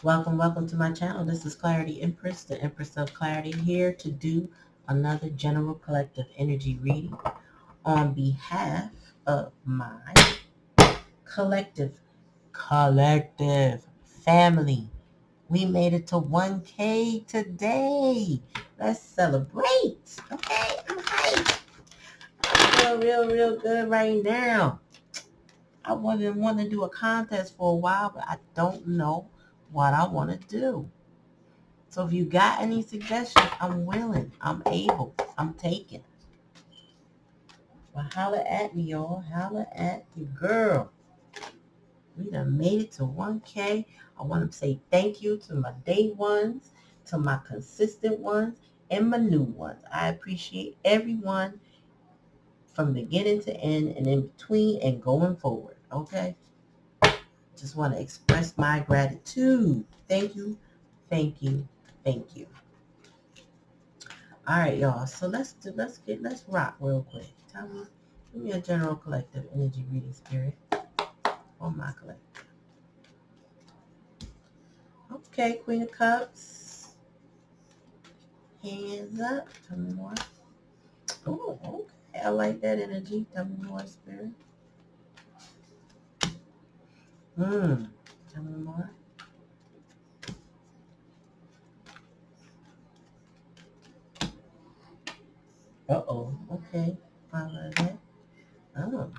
Welcome to my channel. This is Clarityempress, the Empress of Clarity, here to do another general collective energy reading on behalf of my collective family. We made it to 1K today. Let's celebrate. Okay, I'm hyped. I feel real good right now. I want to do a contest for a while, but I don't know what I want to do. So if you got any suggestions, I'm willing. I'm able. I'm taking. Well, holla at me, y'all. Holla at the girl. We done made it to 1K. I want to say thank you to my day ones, to my consistent ones, and my new ones. I appreciate everyone from beginning to end and in between and going forward. Okay? Just want to express my gratitude. Thank you. Thank you. Thank you. All right, y'all. So let's rock real quick. Give me a general collective energy reading, spirit, on my collective. Okay, Queen of Cups. Hands up. Tell me more. Oh, okay. I like that energy. Tell me more, spirit. Tell me more. Uh-oh. Okay. Follow that. Oh.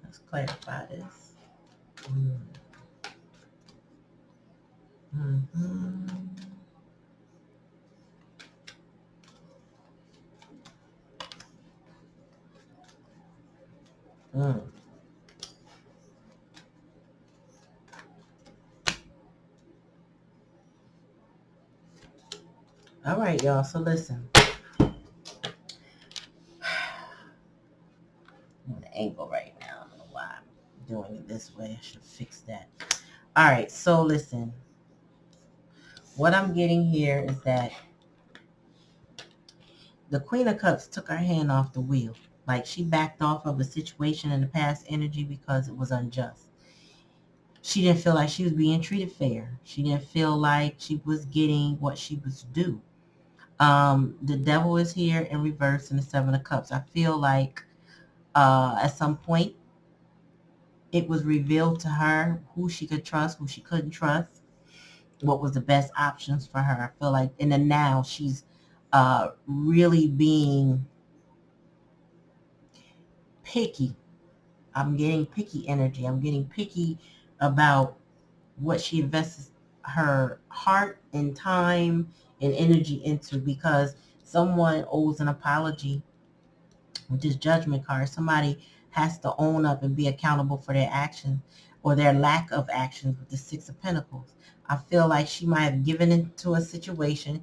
Let's clarify this. Mm-hmm. Mm. All right, y'all. So listen. I'm on the angle right now. I don't know why I'm doing it this way. I should fix that. All right. So listen. What I'm getting here is that the Queen of Cups took her hand off the wheel. Like she backed off of a situation in the past energy because it was unjust. She didn't feel like she was being treated fair. She didn't feel like she was getting what she was due. The devil is here in reverse in the Seven of Cups. I feel like at some point it was revealed to her who she could trust, who she couldn't trust, what was the best options for her. I feel like in the now she's really being picky. I'm getting picky energy. I'm getting picky about what she invests her heart and time and energy into, because someone owes an apology with this judgment card. Somebody has to own up and be accountable for their actions or their lack of actions with the Six of Pentacles. I feel like she might have given into a situation.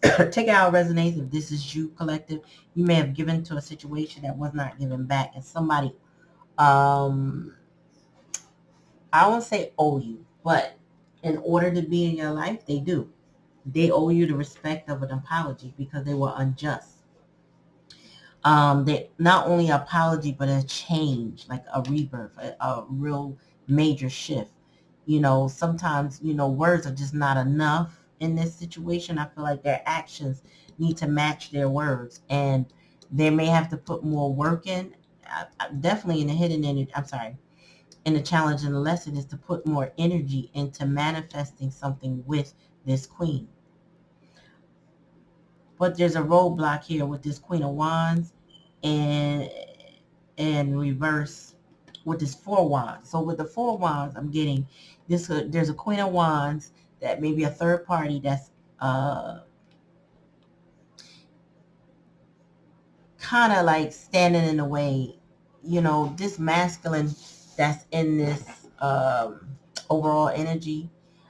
Take it out resonates. If this is you, collective, you may have given to a situation that was not given back, and somebody, um, I won't say owe you, but in order to be in your life, they do. They owe you the respect of an apology because they were unjust. They not only apology, but a change, like a rebirth, a real major shift. Sometimes, words are just not enough in this situation. I feel like their actions need to match their words, and they may have to put more work in. Definitely in the hidden energy. I'm sorry. In the challenge and the lesson is to put more energy into manifesting something with this queen. But there's a roadblock here with this Queen of Wands and reverse with this Four Wands. So with the Four Wands, I'm getting this. There's a Queen of Wands that may be a third party that's kind of like standing in the way. This masculine that's in this overall energy.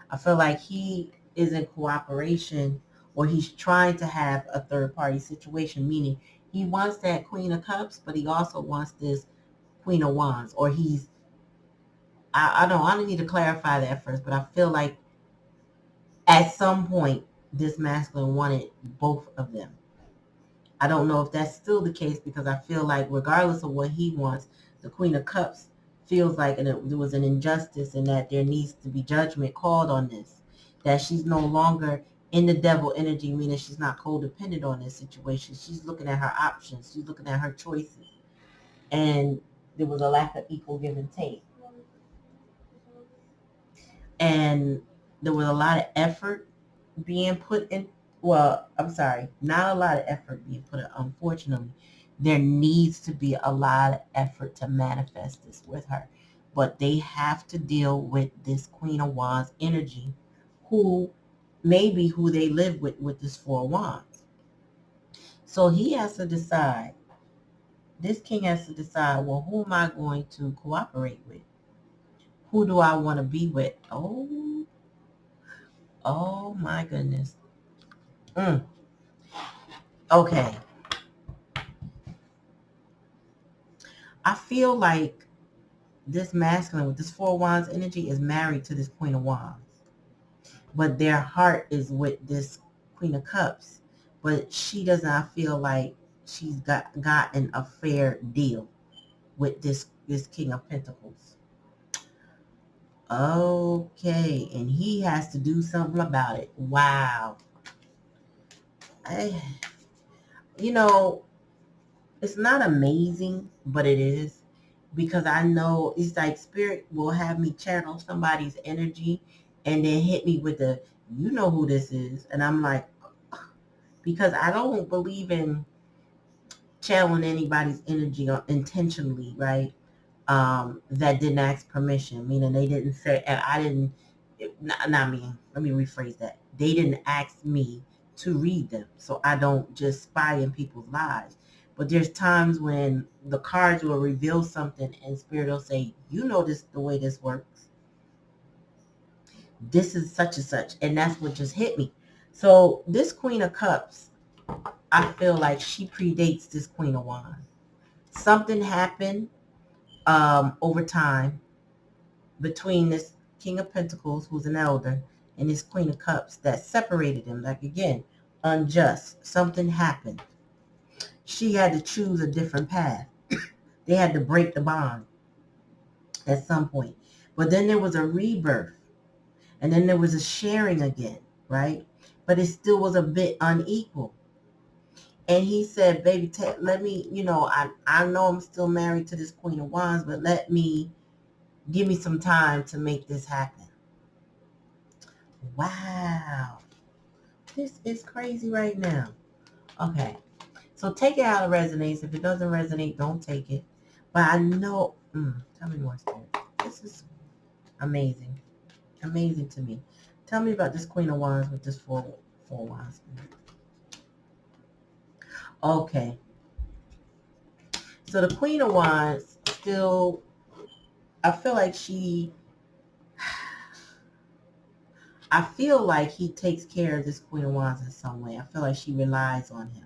I feel like he is in cooperation, or he's trying to have a third party situation, meaning he wants that Queen of Cups, but he also wants this Queen of Wands, or I don't need to clarify that first, but I feel like at some point this masculine wanted both of them. I don't know if that's still the case, because I feel like regardless of what he wants, the Queen of Cups feels like there was an injustice and that there needs to be judgment called on this. That she's no longer in the devil energy, meaning she's not codependent on this situation. She's looking at her options. She's looking at her choices. And there was a lack of equal give and take. And there was a lot of effort being put in. Well, I'm sorry, not a lot of effort being put in. Unfortunately, there needs to be a lot of effort to manifest this with her. But they have to deal with this Queen of Wands energy, who maybe who they live with this Four of Wands. So he has to decide, this king has to decide, well, who am I going to cooperate with? Who do I want to be with? Oh my goodness. Okay. I feel like this masculine with this Four of Wands energy is married to this Queen of Wands. But their heart is with this Queen of Cups. But she does not feel like she's gotten a fair deal with this King of Pentacles. Okay, and he has to do something about it. Wow. You know, it's not amazing, but it is, because I know it's like spirit will have me channel somebody's energy and then hit me with the, you know who this is. And I'm like, because I don't believe in channeling anybody's energy intentionally, right? That didn't ask permission, meaning they didn't say, and I didn't, not me, let me rephrase that. They didn't ask me to read them. So I don't just spy in people's lives. But there's times when the cards will reveal something and spirit will say, you know this, the way this works. This is such and such. And that's what just hit me. So this Queen of Cups, I feel like she predates this Queen of Wands. Something happened over time between this King of Pentacles, who's an elder, and this Queen of Cups that separated them. Like, again, unjust. Something happened. She had to choose a different path. They had to break the bond at some point. But then there was a rebirth. And then there was a sharing again, right? But it still was a bit unequal. And he said, baby, let me, I know I'm still married to this Queen of Wands, but give me some time to make this happen. Wow. This is crazy right now. Okay. So take it how it resonates. If it doesn't resonate, don't take it. But I know, tell me more, Spirit. This is amazing. Amazing to me. Tell me about this Queen of Wands with this four Wands. Okay. So the Queen of Wands still, I feel like he takes care of this Queen of Wands in some way. I feel like she relies on him.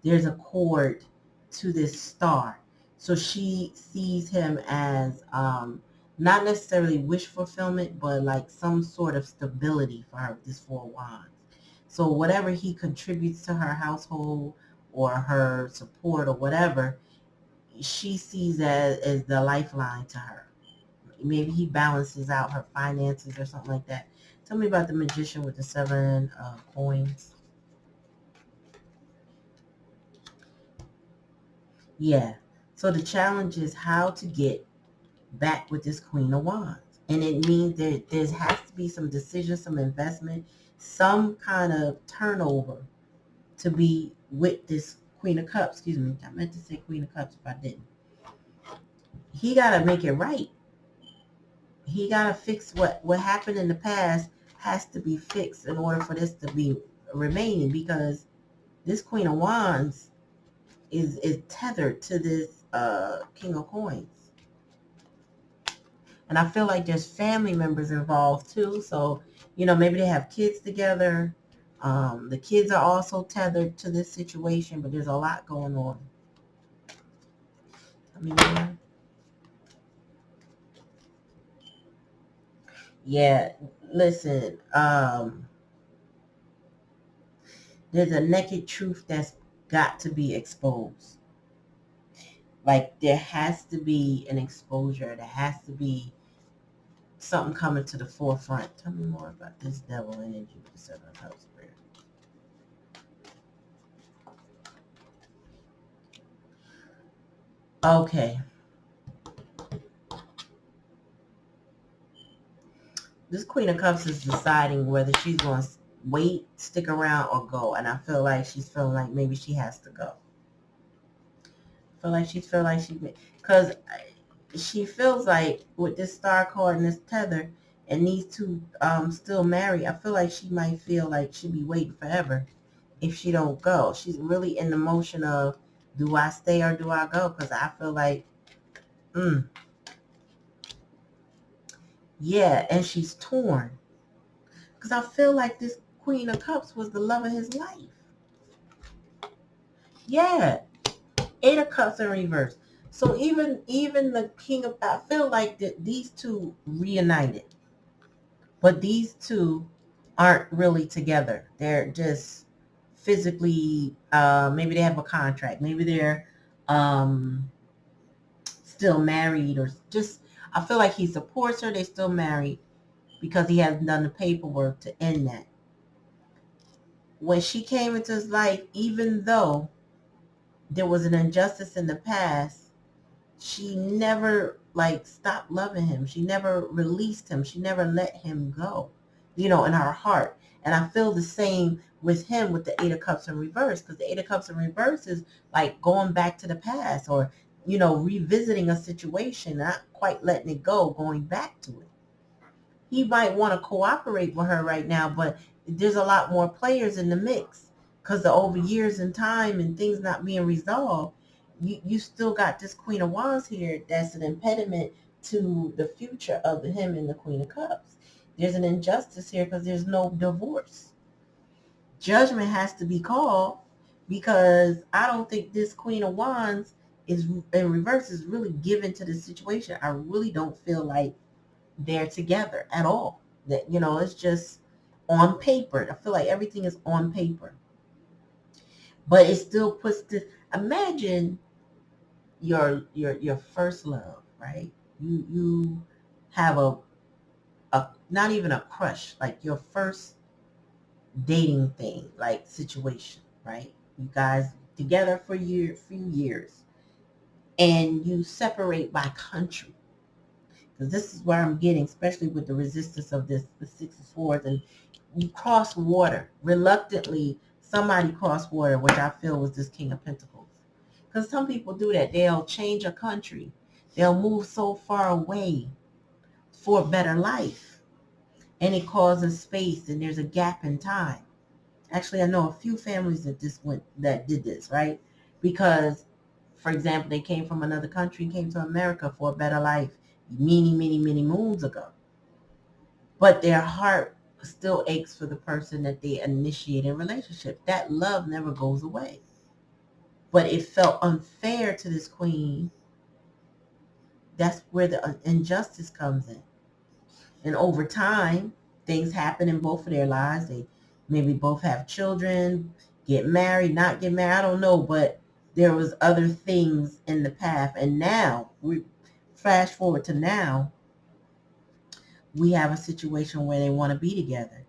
There's a cord to this star. So she sees him as not necessarily wish fulfillment, but like some sort of stability for her, this Four of Wands. So whatever he contributes to her household or her support or whatever, she sees as the lifeline to her. Maybe he balances out her finances or something like that. Tell me about the Magician with the 7 coins. Yeah. So the challenge is how to get back with this Queen of Wands. And it means that there has to be some decision, some investment, some kind of turnover to be with this Queen of Cups. Excuse me. I meant to say Queen of Cups if I didn't. He got to make it right. He got to fix what happened in the past has to be fixed in order for this to be remaining, because this Queen of Wands is tethered to this King of Coins. And I feel like there's family members involved too. So, maybe they have kids together. The kids are also tethered to this situation, but there's a lot going on. Yeah, listen, there's a naked truth that's got to be exposed. Like there has to be an exposure. There has to be something coming to the forefront. Tell me more about this devil energy with the Seven of Cups spirit. Okay. This Queen of Cups is deciding whether she's going to wait, stick around, or go. And I feel like she's feeling like maybe she has to go. Because she feels like with this star card and this tether and these two still married, I feel like she might feel like she'll be waiting forever if she don't go. She's really in the motion of, do I stay or do I go? Because I feel like, yeah, and she's torn. Because I feel like this Queen of Cups was the love of his life. Yeah, Eight of Cups in reverse. So even the King of, I feel like that these two reunited, but these two aren't really together. They're just physically, maybe they have a contract. Maybe they're still married, or just, I feel like he supports her. They're still married because he hasn't done the paperwork to end that. When she came into his life, even though there was an injustice in the past, she never like stopped loving him. She never released him. She never let him go, in her heart. And I feel the same with him with the Eight of Cups in reverse, because the Eight of Cups in reverse is like going back to the past, or, revisiting a situation, not quite letting it go, going back to it. He might want to cooperate with her right now, but there's a lot more players in the mix because of over years and time and things not being resolved. You still got this Queen of Wands here that's an impediment to the future of him and the Queen of Cups. There's an injustice here because there's no divorce. Judgment has to be called, because I don't think this Queen of Wands is in reverse is really given to the situation. I really don't feel like they're together at all. That, it's just on paper. I feel like everything is on paper. But it still puts this, imagine your first love, right? You have a not even a crush, like your first dating thing, like situation, right? You guys together for few years, and you separate by country. Because this is where I'm getting, especially with the resistance of the Six of Swords, and you cross water reluctantly. Somebody crossed water, which I feel was this King of Pentacles. Because some people do that. They'll change a country. They'll move so far away for a better life, and it causes space, and there's a gap in time. Actually, I know a few families that did this, right? Because, for example, they came from another country, came to America for a better life many, many, many moons ago. But their heart still aches for the person that they initiated a relationship. That love never goes away. But it felt unfair to this queen. That's where the injustice comes in. And over time, things happen in both of their lives. They maybe both have children, get married, not get married, I don't know. But there was other things in the path. And now, we flash forward to now, we have a situation where they want to be together.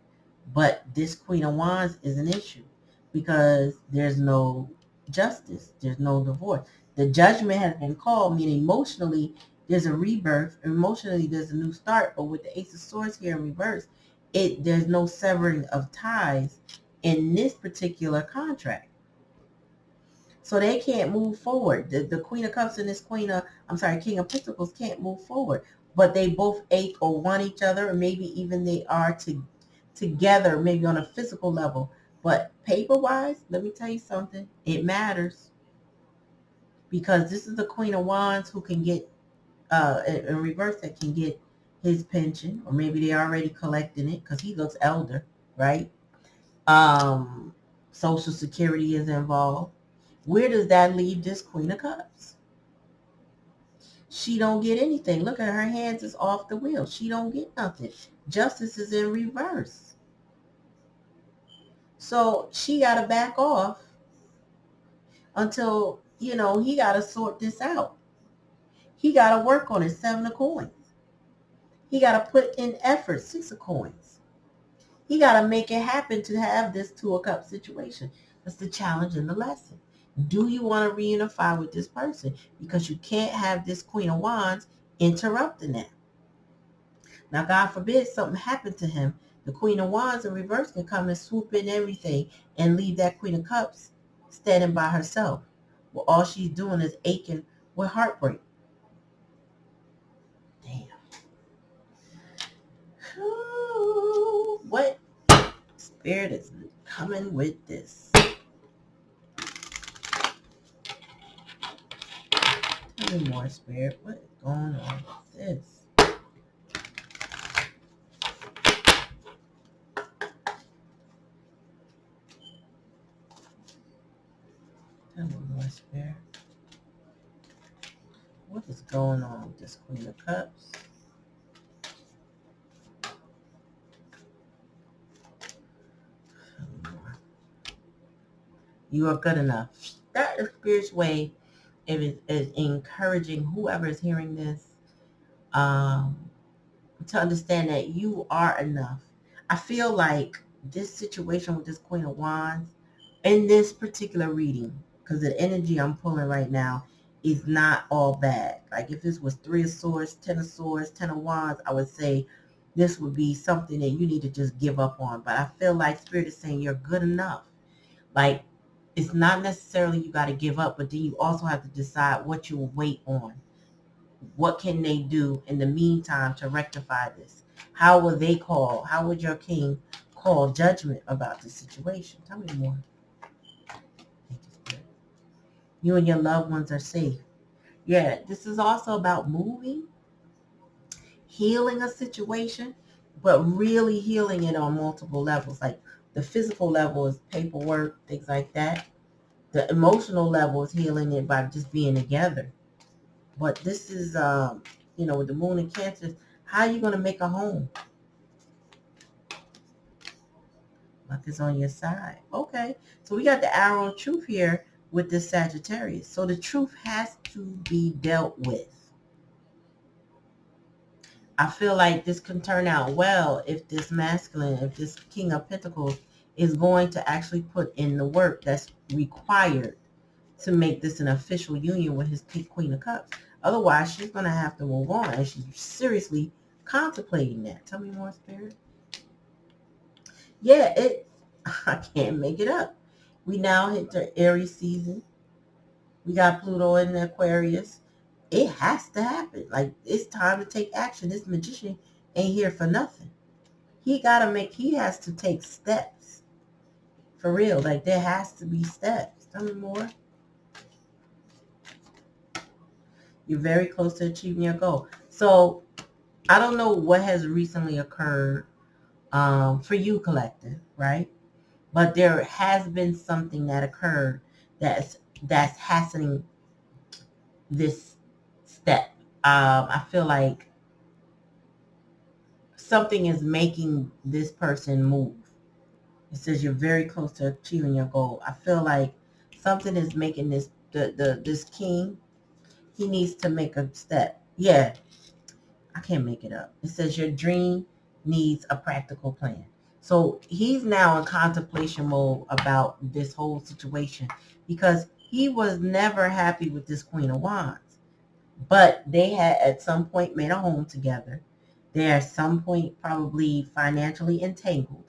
But this Queen of Wands is an issue because there's no justice. There's no divorce. The judgment has been called, meaning emotionally there's a rebirth. Emotionally there's a new start. But with the Ace of Swords here in reverse, there's no severing of ties in this particular contract. So they can't move forward. The Queen of Cups and this King of Pentacles can't move forward. But they both ache or want each other, or maybe even they are together, maybe on a physical level. But paper-wise, let me tell you something. It matters. Because this is the Queen of Wands who can get, in reverse, that can get his pension. Or maybe they're already collecting it because he looks elder, right? Social Security is involved. Where does that leave this Queen of Cups? She don't get anything. Look at her hands is off the wheel. She don't get nothing. Justice is in reverse. So she got to back off until he got to sort this out. He got to work on it. 7 of coins. He got to put in effort. 6 of coins. He got to make it happen to have this 2 of cups situation. That's the challenge and the lesson. Do you want to reunify with this person? Because you can't have this Queen of Wands interrupting that. Now, God forbid something happened to him. The Queen of Wands in reverse can come and swoop in everything and leave that Queen of Cups standing by herself. Well, all she's doing is aching with heartbreak. Damn. Ooh, what spirit is coming with this? Tell me more, spirit. What is going on with this? Tell me more, spirit. What is going on with this Queen of Cups? Tell me more. You are good enough. That is Spirit's way is encouraging whoever is hearing this um, to understand that you are enough. I feel like this situation with this Queen of Wands in this particular reading, because the energy I'm pulling right now is not all bad. Like if this was 3 of Swords, 10 of Swords, 10 of Wands, I would say this would be something that you need to just give up on. But I feel like Spirit is saying you're good enough. Like it's not necessarily you got to give up, but then you also have to decide what you'll wait on. What can they do in the meantime to rectify this? How will they call? How would your king call judgment about the situation? Tell me more. You and your loved ones are safe. Yeah, this is also about moving, healing a situation, but really healing it on multiple levels. Like the physical level is paperwork, things like that. The emotional level is healing it by just being together. But this is, with the moon and Cancer, how are you going to make a home? Luck is on your side. Okay. So we got the arrow of truth here with this Sagittarius. So the truth has to be dealt with. I feel like this can turn out well if this masculine, if this King of Pentacles is going to actually put in the work that's required to make this an official union with his Queen of Cups. Otherwise, she's going to have to move on, and she's seriously contemplating that. Tell me more, Spirit. Yeah, I can't make it up. We now hit the Aries season. We got Pluto in the Aquarius. It has to happen. Like, it's time to take action. This magician ain't here for nothing. He has to take steps. For real. Like, there has to be steps. Tell me more. You're very close to achieving your goal. So, I don't know what has recently occurred for you, collective, right? But there has been something that occurred that's hastening this step. I feel like something is making this person move. It says you're very close to achieving your goal. I feel like something is making this king. He needs to make a step. Yeah, I can't make it up. It says your dream needs a practical plan. So he's now in contemplation mode about this whole situation because he was never happy with this Queen of Wands. But they had at some point made a home together. They at some point probably financially entangled.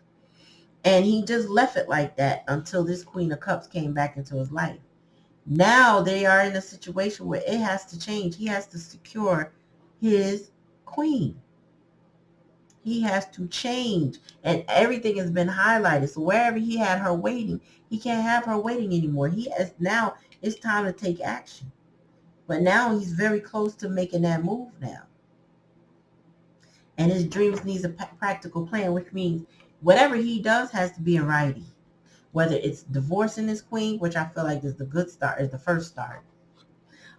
And he just left it like that until this Queen of Cups came back into his life. Now they are in a situation where it has to change. He has to secure his queen. He has to change. And everything has been highlighted. So wherever he had her waiting, he can't have her waiting anymore. Now it's time to take action. But now he's very close to making that move now. And his dreams needs a practical plan, which means whatever he does has to be in writing. Whether it's divorcing his queen, which I feel like is the good start, is the first start.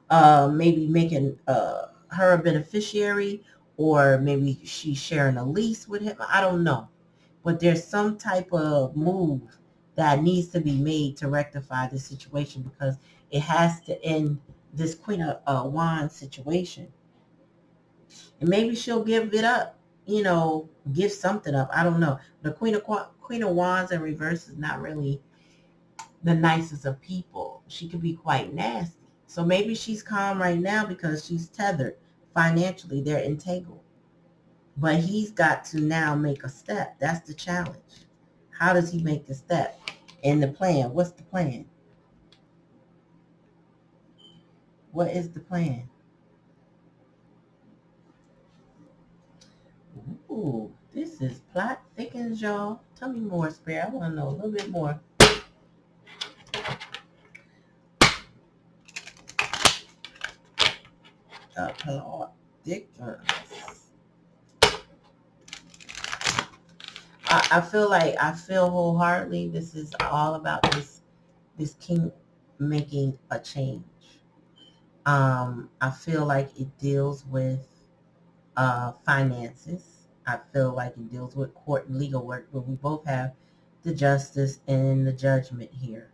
Maybe making her a beneficiary, or maybe she's sharing a lease with him. I don't know. But there's some type of move that needs to be made to rectify this situation, because it has to end this Queen of Wands situation. And maybe she'll give it up, give something up. I don't know. The Queen of Wands in reverse is not really the nicest of people. She could be quite nasty. So maybe she's calm right now because she's tethered financially. They're entangled. But he's got to now make a step. That's the challenge. How does he make the step? And the plan. What's the plan? What is the plan? Ooh, this is plot thickens, y'all. Tell me more, Spirit. I want to know a little bit more. Plot thickens. I feel wholeheartedly this is all about this king making a change. I feel like it deals with finances. I feel like it deals with court and legal work, but we both have the justice and the judgment here.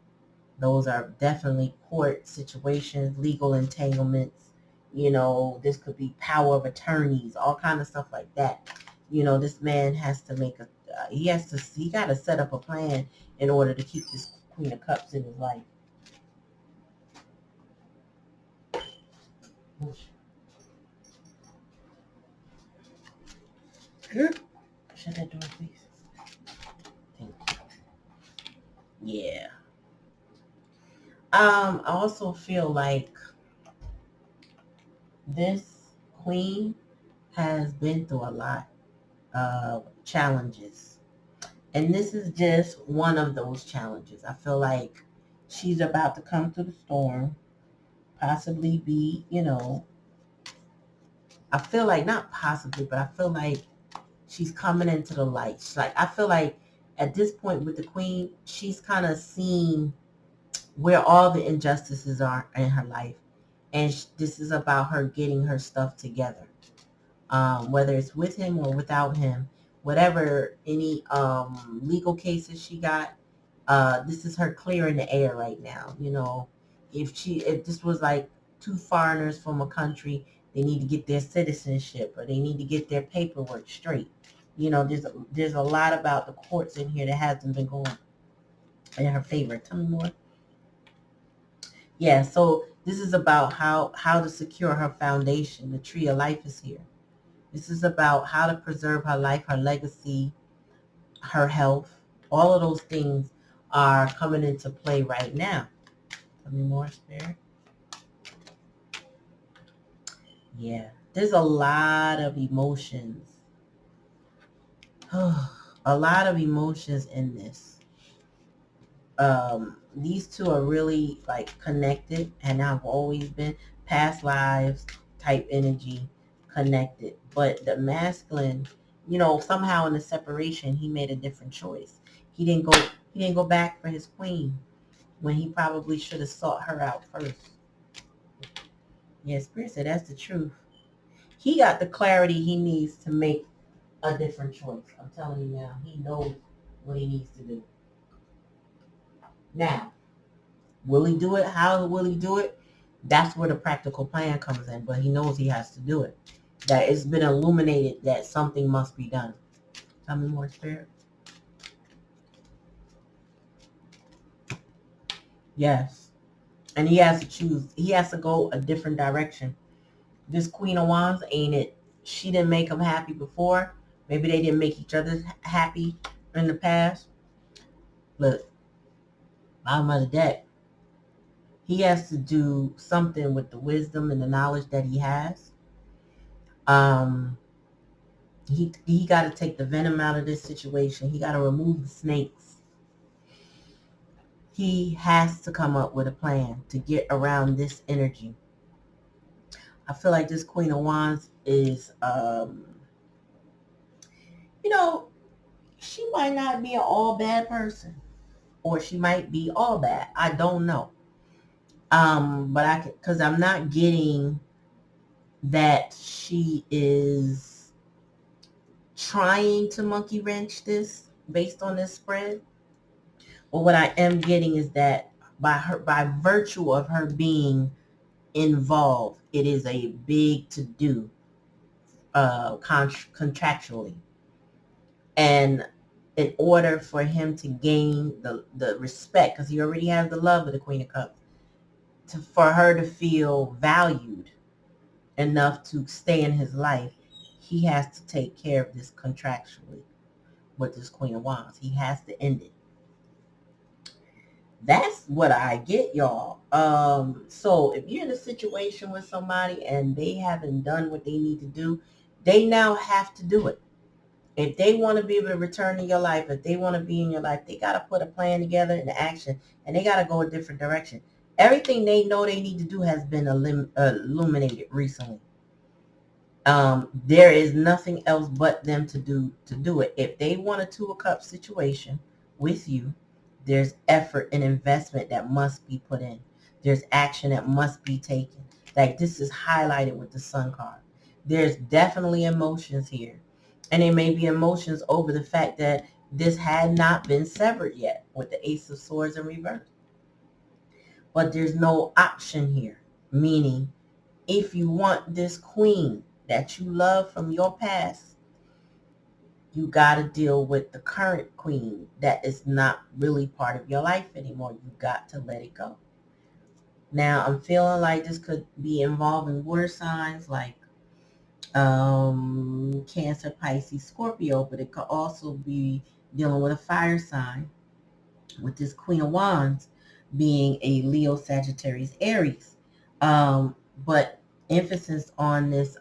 Those are definitely court situations, legal entanglements. This could be power of attorneys, all kind of stuff like that. This man has to make he got to set up a plan in order to keep this Queen of Cups in his life. Shut that door, please. Thank you. Yeah. I also feel like this queen has been through a lot of challenges. And this is just one of those challenges. I feel like she's about to come through the storm, possibly be, I feel like, not possibly, but I feel like she's coming into the light. I feel like at this point with the queen, she's kind of seen where all the injustices are in her life. And this is about her getting her stuff together. Whether it's with him or without him, whatever, any legal cases she got, this is her clearing the air right now. If this was like two foreigners from a country, they need to get their citizenship or they need to get their paperwork straight. There's a lot about the courts in here that hasn't been going in her favor. Tell me more. Yeah, so this is about how to secure her foundation. The tree of life is here. This is about how to preserve her life, her legacy, her health. All of those things are coming into play right now. Tell me more, Spirit. Yeah, there's a lot of emotions. A lot of emotions in this. These two are really like connected, and I've always been past lives type energy connected. But the masculine, somehow in the separation, he made a different choice. He didn't go back for his queen when he probably should have sought her out first. Yeah, Spirit said that's the truth. He got the clarity he needs to make a different choice. I'm telling you now, he knows what he needs to do. Now, will he do it? How will he do it? That's where the practical plan comes in, but he knows he has to do it. That it's been illuminated that something must be done. Tell me more, Spirit. Yes. And he has to choose. He has to go a different direction. This Queen of Wands, ain't it? She didn't make him happy before. Maybe they didn't make each other happy in the past. Look, bottom of the deck. He has to do something with the wisdom and the knowledge that he has. He got to take the venom out of this situation. He got to remove the snakes. He has to come up with a plan to get around this energy. I feel like this Queen of Wands is, she might not be an all bad person, or she might be all bad. I don't know. But because I'm not getting that she is trying to monkey wrench this based on this spread. But what I am getting is that by virtue of her being involved, it is a big to do contractually. And in order for him to gain the respect, because he already has the love of the Queen of Cups, for her to feel valued enough to stay in his life, he has to take care of this contractually with this Queen of Wands. He has to end it. That's what I get, y'all. So if you're in a situation with somebody and they haven't done what they need to do, they now have to do it. If they want to be able to return to your life, if they want to be in your life, they got to put a plan together and action, and they got to go a different direction. Everything they know they need to do has been illuminated recently. There is nothing else but them to do it. If they want a Two of Cups situation with you, there's effort and investment that must be put in. There's action that must be taken. Like this is highlighted with the Sun card. There's definitely emotions here. And there may be emotions over the fact that this had not been severed yet with the Ace of Swords in reverse. But there's no option here, meaning if you want this queen that you love from your past, you got to deal with the current queen that is not really part of your life anymore. You got to let it go. Now, I'm feeling like this could be involving water signs like Cancer, Pisces, Scorpio, but it could also be dealing with a fire sign with this Queen of Wands being a Leo, Sagittarius, Aries. But emphasis on this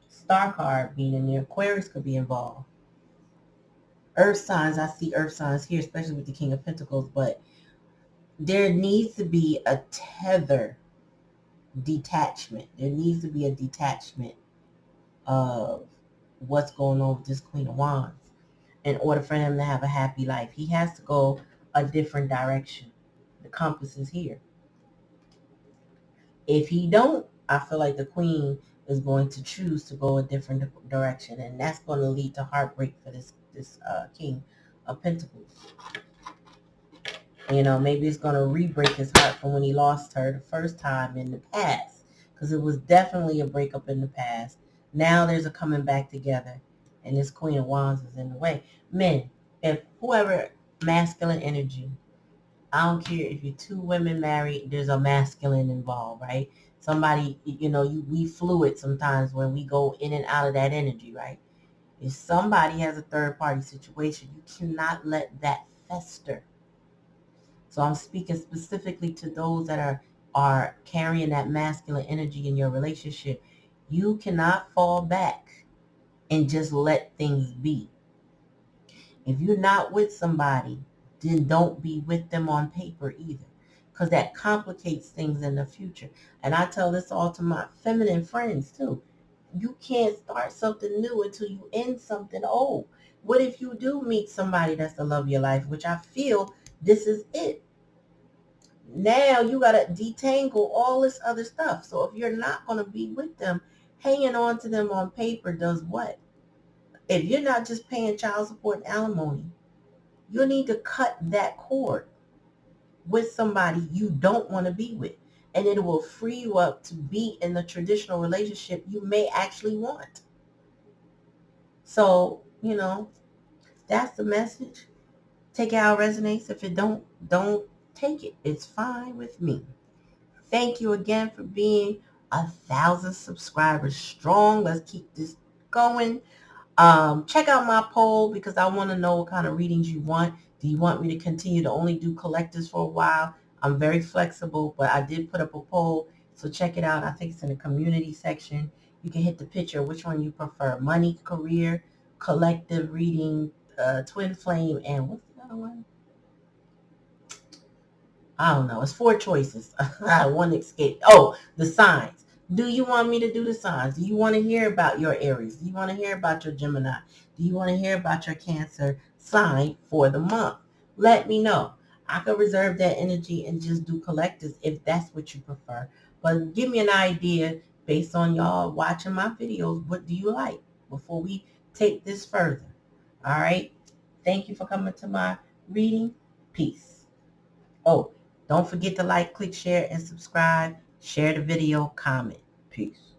star card being in there, Aquarius could be involved. Earth signs, I see earth signs here, especially with the King of Pentacles, but there needs to be a tether detachment. There needs to be a detachment of what's going on with this Queen of Wands in order for him to have a happy life. He has to go a different direction. The compass is here. If he don't, I feel like the Queen is going to choose to go a different direction, and that's going to lead to heartbreak for this King of Pentacles. You know, maybe it's going to re-break his heart from when he lost her the first time in the past, because it was definitely a breakup in the past. Now there's a coming back together, and this Queen of Wands is in the way. Men, if whoever masculine energy, I don't care if you're two women married, there's a masculine involved, right? Somebody, we fluid sometimes when we go in and out of that energy, right? If somebody has a third party situation, you cannot let that fester. So I'm speaking specifically to those that are carrying that masculine energy in your relationship. You cannot fall back and just let things be. If you're not with somebody, then don't be with them on paper either, because that complicates things in the future. And I tell this all to my feminine friends too. You can't start something new until you end something old. What if you do meet somebody that's the love of your life, which I feel this is it. Now you got to detangle all this other stuff. So if you're not going to be with them, hanging on to them on paper does what? If you're not just paying child support and alimony, you need to cut that cord with somebody you don't want to be with. And it will free you up to be in the traditional relationship you may actually want. So, that's the message. Take it how it resonates. If it don't take it. It's fine with me. Thank you again for being 1,000 subscribers strong. Let's keep this going. Check out my poll because I want to know what kind of readings you want. Do you want me to continue to only do collectors for a while? I'm very flexible, but I did put up a poll, so check it out. I think it's in the community section. You can hit the picture, which one you prefer, money, career, collective reading, twin flame, and what's the other one? I don't know. It's 4 choices. One escape. Oh, the signs. Do you want me to do the signs? Do you want to hear about your Aries? Do you want to hear about your Gemini? Do you want to hear about your Cancer sign for the month? Let me know. I could reserve that energy and just do collectors if that's what you prefer. But give me an idea based on y'all watching my videos. What do you like before we take this further? All right. Thank you for coming to my reading. Peace. Oh, don't forget to like, click, share, and subscribe. Share the video, comment. Peace.